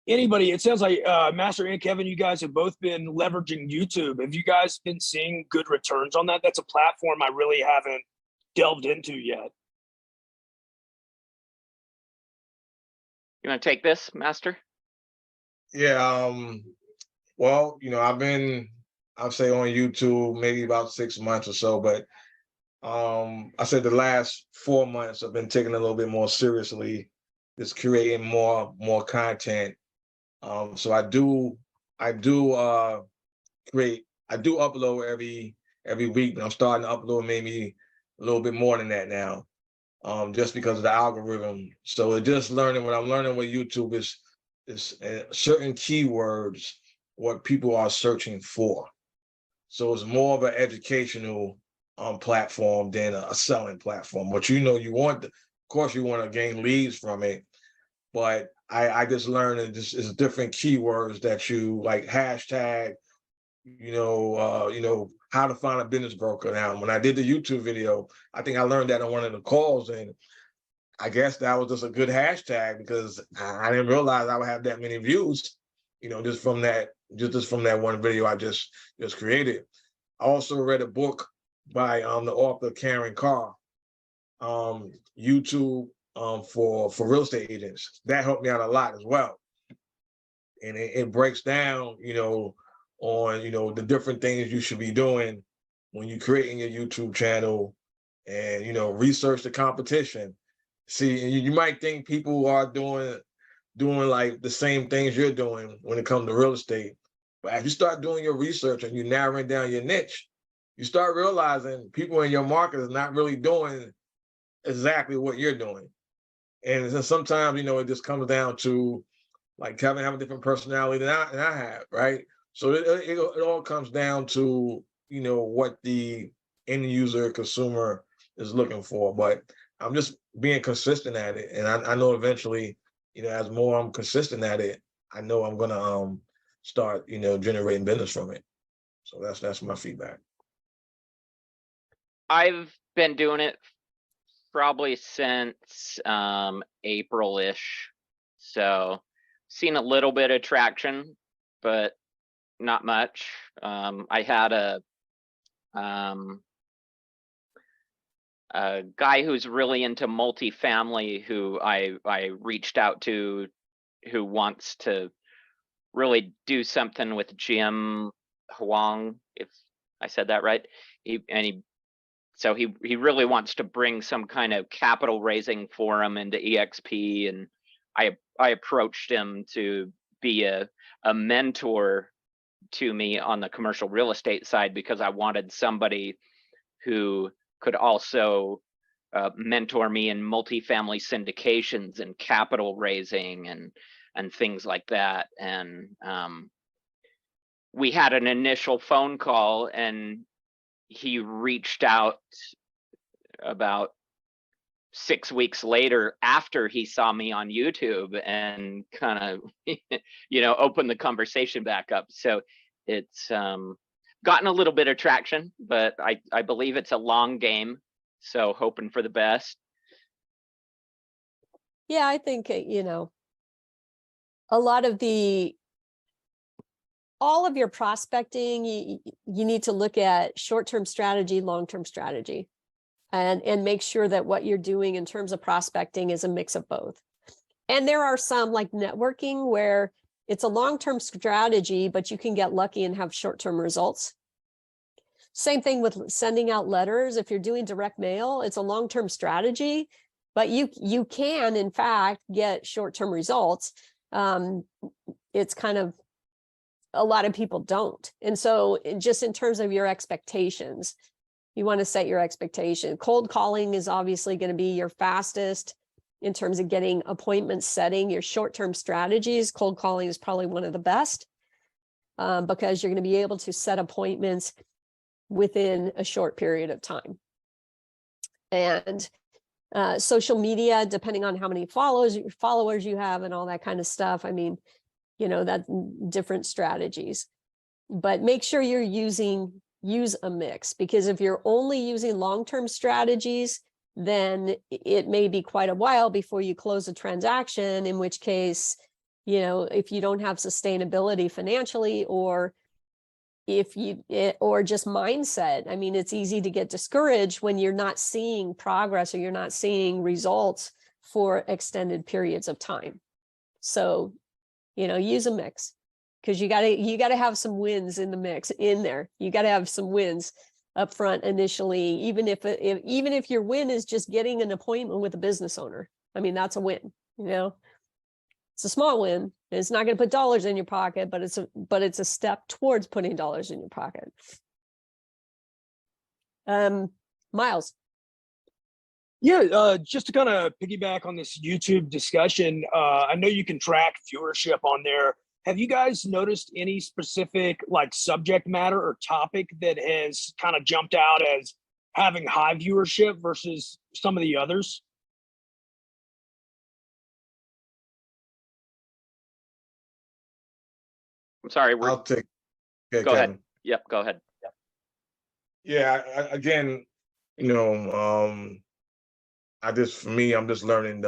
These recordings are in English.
anybody, it sounds like Master and Kevin, you guys have both been leveraging YouTube. Have you guys been seeing good returns on that? That's a platform I really haven't delved into yet. You want to take this, Master? Yeah. Well, I'll say on YouTube maybe about 6 months or so, but I said the last 4 months I've been taking it a little bit more seriously, just creating more content. So I do upload every week, but I'm starting to upload maybe a little bit more than that now, just because of the algorithm. So it's just learning. What I'm learning with YouTube is certain keywords, what people are searching for. So it's more of an educational platform than a selling platform. But you want, of course, you want to gain leads from it. But I just learned that this is different keywords that you like hashtag, how to find a business broker. Now, when I did the YouTube video, I think I learned that on one of the calls, and I guess that was just a good hashtag because I didn't realize I would have that many views, just from that one video I just created. I also read a book by the author Karen Carr, YouTube for real estate agents. That helped me out a lot as well. And it breaks down, on the different things you should be doing when you're creating your YouTube channel, and research the competition. See, you might think people are doing like the same things you're doing when it comes to real estate, but as you start doing your research and you're narrowing down your niche, you start realizing people in your market is not really doing exactly what you're doing. And then sometimes, it just comes down to like Kevin have a different personality than I have, right? So it all comes down to, what the end user consumer is looking for. But I'm just being consistent at it. And I know eventually, as more I'm consistent at it, I know I'm going to start, generating business from it. So that's my feedback. I've been doing it probably since April-ish. So seen a little bit of traction, but not much. I had a guy who's really into multifamily who I reached out to, who wants to really do something with Jim Huang, if I said that right. So he really wants to bring some kind of capital raising forum into EXP, and I approached him to be a mentor to me on the commercial real estate side, because I wanted somebody who could also mentor me in multifamily syndications and capital raising and things like that. And we had an initial phone call, and he reached out about 6 weeks later after he saw me on YouTube and kind of, opened the conversation back up. So it's gotten a little bit of traction, but I believe it's a long game. So hoping for the best. Yeah, I think, a lot of all of your prospecting, you need to look at short-term strategy, long-term strategy, and make sure that what you're doing in terms of prospecting is a mix of both. And there are some like networking where it's a long-term strategy, but you can get lucky and have short-term results. Same thing with sending out letters. If you're doing direct mail, it's a long-term strategy, but you can, in fact, get short-term results. It's kind of, a lot of people don't. And so just in terms of your expectations, you want to set your expectation. Cold calling is obviously going to be your fastest in terms of getting appointments, setting your short-term strategies. Cold calling is probably one of the best because you're going to be able to set appointments within a short period of time. And social media, depending on how many followers you have and all that kind of stuff. I mean, that's different strategies, but make sure you're use a mix, because if you're only using long-term strategies, then it may be quite a while before you close a transaction, in which case, you know, if you don't have sustainability financially, or or just mindset. I mean, it's easy to get discouraged when you're not seeing progress or you're not seeing results for extended periods of time. So, you know, use a mix, because you gotta have some wins in the mix in there. You gotta have some wins up front initially, even if your win is just getting an appointment with a business owner. I mean, that's a win, you know. It's a small win. It's not going to put dollars in your pocket, but it's a step towards putting dollars in your pocket. Miles. Yeah, just to kind of piggyback on this YouTube discussion, I know you can track viewership on there. Have you guys noticed any specific like subject matter or topic that has kind of jumped out as having high viewership versus some of the others? I'm sorry. I'll take. Yeah, Go ahead. Kevin. Yep, go ahead. Yeah, again, you know, for me, I'm just learning,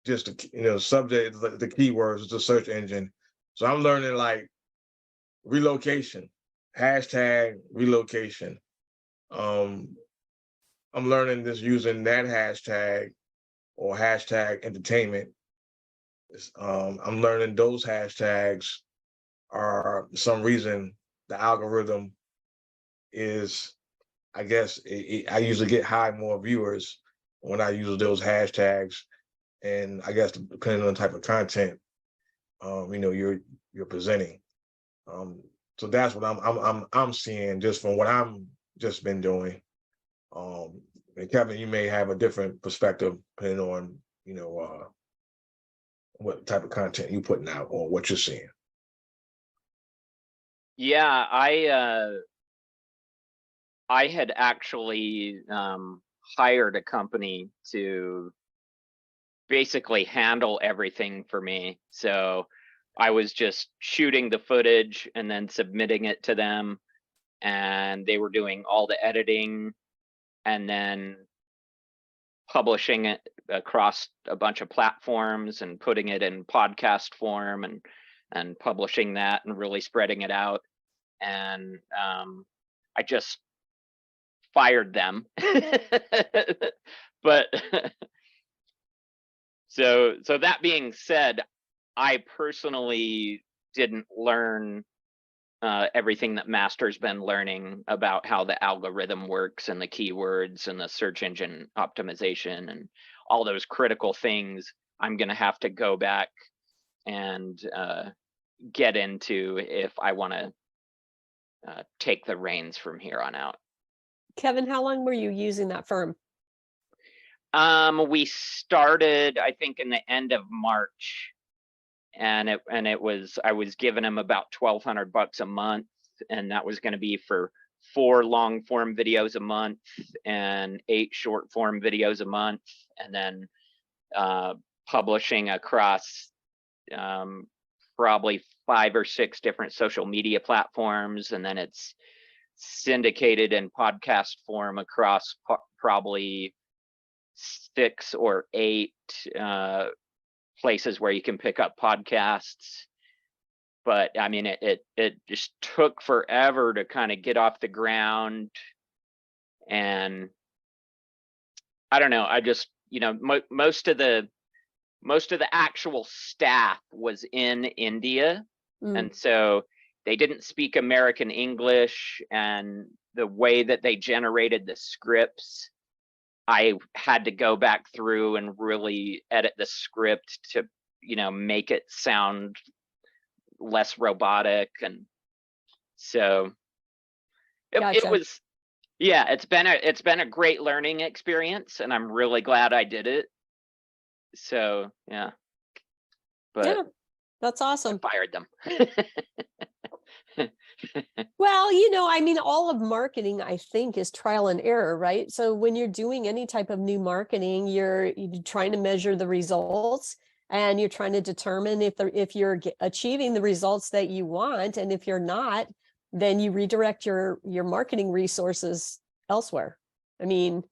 just the, you know, subject, the keywords, the search engine. So I'm learning like relocation, hashtag relocation. I'm learning this using that hashtag or hashtag entertainment. I'm learning those hashtags are for some reason the algorithm is, I guess I usually get more viewers when I use those hashtags, and I guess depending on the type of content, you know, you're presenting. So that's what I'm seeing just from what I'm just been doing. And Kevin, you may have a different perspective depending on, you know, what type of content you're putting out or what you're seeing. Yeah, I had actually hired a company to basically handle everything for me. So I was just shooting the footage and then submitting it to them, and they were doing all the editing and then publishing it across a bunch of platforms and putting it in podcast form and publishing that and really spreading it out. And I just fired them. But so that being said, I personally didn't learn everything that Master's been learning about how the algorithm works and the keywords and the search engine optimization and all those critical things. I'm going to have to go back and get into if I want to take the reins from here on out. Kevin, how long were you using that firm? We started, I think, in the end of March, and I was giving him about $1,200 a month, and that was going to be for 4 long form videos a month and 8 short form videos a month, and then publishing across probably 5 or 6 different social media platforms, and then it's syndicated in podcast form across probably 6 or 8 places where you can pick up podcasts. But I mean, it just took forever to kind of get off the ground, and I don't know. I just, you know, most of the actual staff was in India, and so they didn't speak American English, and the way that they generated the scripts, I had to go back through and really edit the script to, you know, make it sound less robotic. And so it was, yeah, it's been a great learning experience, and I'm really glad I did it. So, yeah. But yeah, that's awesome. I fired them. Well, you know, I mean, all of marketing, I think, is trial and error, right? So when you're doing any type of new marketing, you're trying to measure the results, and you're trying to determine if you're achieving the results that you want, and if you're not, then you redirect your marketing resources elsewhere. I mean,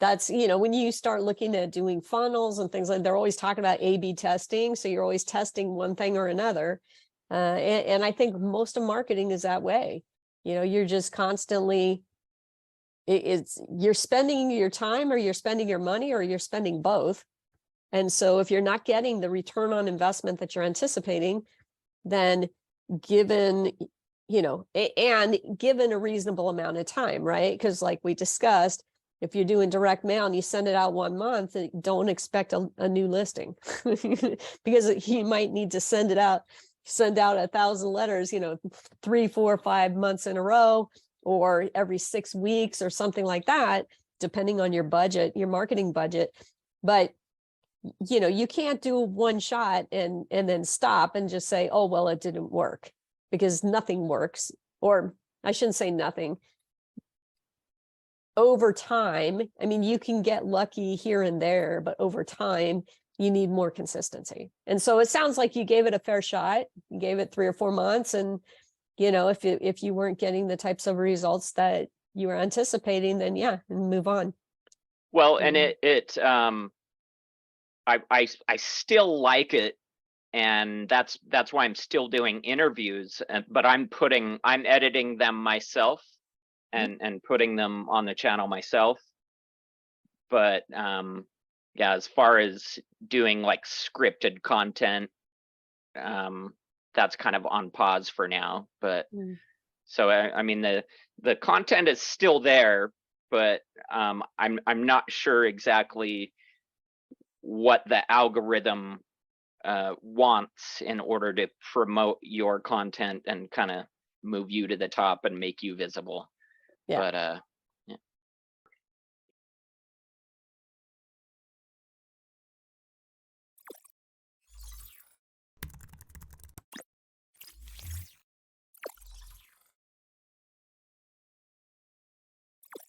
That's, when you start looking at doing funnels and things like, they're always talking about A/B testing. So you're always testing one thing or another. And I think most of marketing is that way. You're just constantly, you're spending your time, or you're spending your money, or you're spending both. And so if you're not getting the return on investment that you're anticipating, then given, and given a reasonable amount of time, right? Because like we discussed, if you're doing direct mail and you send it out 1 month, don't expect a new listing because you might need to send out 1,000 letters, 3, 4, 5 months in a row, or every 6 weeks or something like that, depending on your budget, your marketing budget. But you can't do one shot and then stop and just say, oh, well, it didn't work, because nothing works. Or I shouldn't say nothing. Over time, I mean, you can get lucky here and there, but over time, you need more consistency. And so it sounds like you gave it a fair shot. You gave it 3 or 4 months. And, if you weren't getting the types of results that you were anticipating, then yeah, and move on. Well, and I still like it, and that's why I'm still doing interviews, but I'm editing them myself and putting them on the channel myself. But yeah, as far as doing like scripted content, that's kind of on pause for now. But so I mean, the content is still there, but I'm not sure exactly what the algorithm wants in order to promote your content and kind of move you to the top and make you visible. Yeah. But